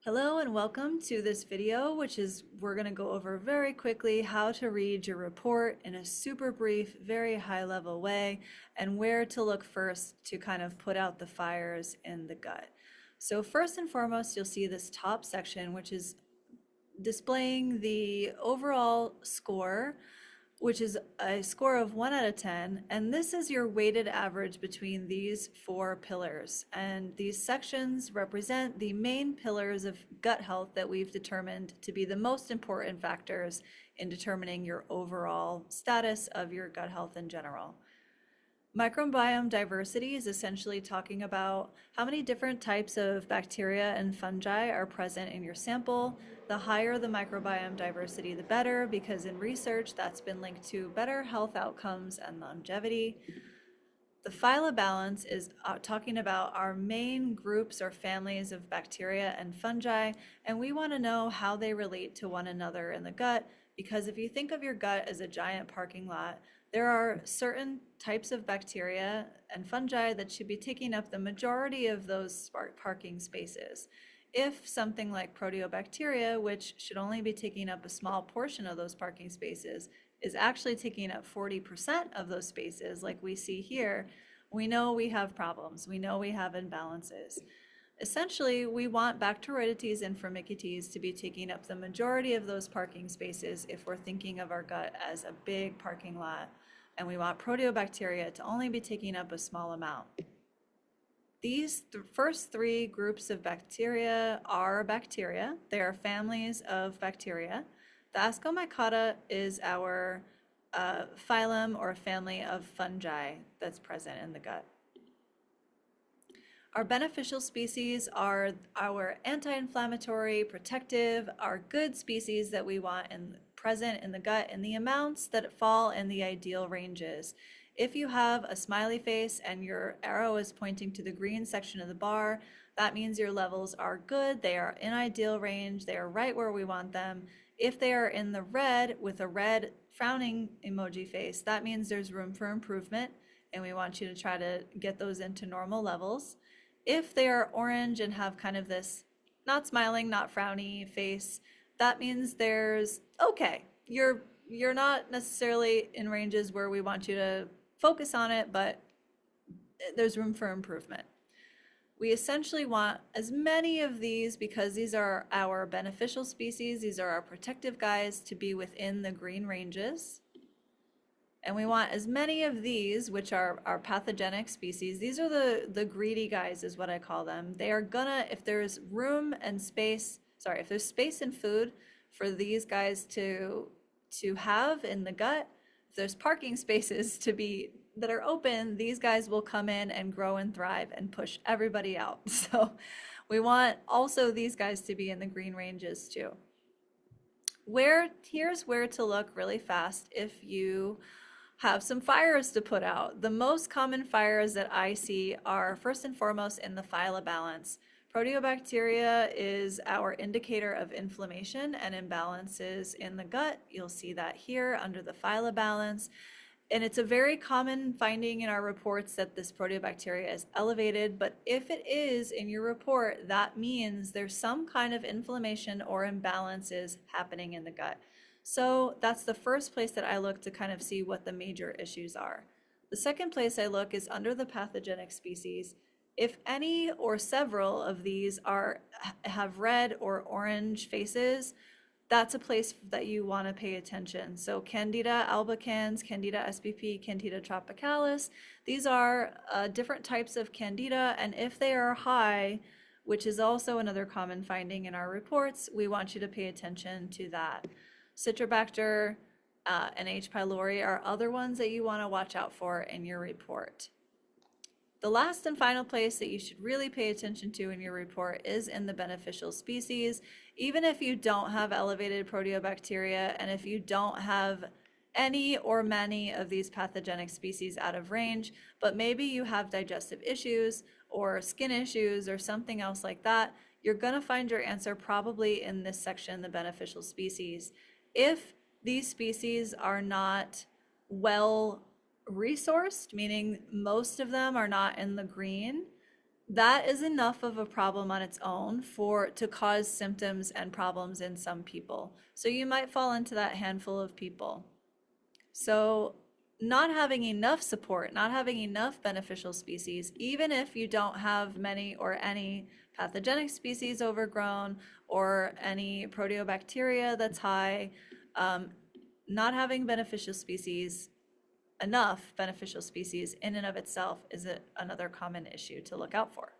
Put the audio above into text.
Hello and welcome to this video, we're going to go over very quickly how to read your report in a super brief, very high level way, and where to look first to kind of put out the fires in the gut. So first and foremost, you'll see this top section, which is displaying the overall score, which is a score of 1 out of 10, and this is your weighted average between these 4 pillars. And these sections represent the main pillars of gut health that we've determined to be the most important factors in determining your overall status of your gut health in general. Microbiome diversity is essentially talking about how many different types of bacteria and fungi are present in your sample. The higher the microbiome diversity, the better, because in research that's been linked to better health outcomes and longevity. The phyla balance is talking about our main groups or families of bacteria and fungi, and we want to know how they relate to one another in the gut, because if you think of your gut as a giant parking lot, there are certain types of bacteria and fungi that should be taking up the majority of those parking spaces. If something like proteobacteria, which should only be taking up a small portion of those parking spaces, is actually taking up 40% of those spaces, like we see here, we know we have problems. We know we have imbalances. Essentially, we want Bacteroidetes and Firmicutes to be taking up the majority of those parking spaces if we're thinking of our gut as a big parking lot, and we want Proteobacteria to only be taking up a small amount. These first 3 groups of bacteria are bacteria. They are families of bacteria. The Ascomycota is our phylum or family of fungi that's present in the gut. Our beneficial species are our anti-inflammatory, protective, our good species that we want present in the gut in the amounts that fall in the ideal ranges. If you have a smiley face and your arrow is pointing to the green section of the bar, that means your levels are good, they are in ideal range, they are right where we want them. If they are in the red with a red frowning emoji face, that means there's room for improvement, and we want you to try to get those into normal levels. If they are orange and have kind of this not smiling, not frowny face, that means there's okay. You're not necessarily in ranges where we want you to focus on it, but there's room for improvement. We essentially want as many of these, because these are our beneficial species, these are our protective guys, to be within the green ranges. And we want as many of these, which are our pathogenic species, these are the greedy guys is what I call them. They are gonna, if there's room and space, if there's space and food for these guys to have in the gut, if there's parking spaces that are open, these guys will come in and grow and thrive and push everybody out. So we want also these guys to be in the green ranges too. Here's where to look really fast if you have some fires to put out. The most common fires that I see are first and foremost in the phyla balance. Proteobacteria is our indicator of inflammation and imbalances in the gut. You'll see that here under the phyla balance. And it's a very common finding in our reports that this proteobacteria is elevated, but if it is in your report, that means there's some kind of inflammation or imbalances happening in the gut. So that's the first place that I look to kind of see what the major issues are. The second place I look is under the pathogenic species. If any or several of these have red or orange faces, that's a place that you want to pay attention. So Candida albicans, Candida spp, Candida tropicalis, these are different types of Candida, and if they are high, which is also another common finding in our reports, we want you to pay attention to that. Citrobacter and H. pylori are other ones that you want to watch out for in your report. The last and final place that you should really pay attention to in your report is in the beneficial species. Even if you don't have elevated proteobacteria and if you don't have any or many of these pathogenic species out of range, but maybe you have digestive issues or skin issues or something else like that, you're going to find your answer probably in this section, the beneficial species. If these species are not well resourced, meaning most of them are not in the green, that is enough of a problem on its own to cause symptoms and problems in some people. So you might fall into that handful of people. So not having enough support, not having enough beneficial species, even if you don't have many or any pathogenic species overgrown or any proteobacteria that's high, not having beneficial species, enough beneficial species in and of itself is another common issue to look out for.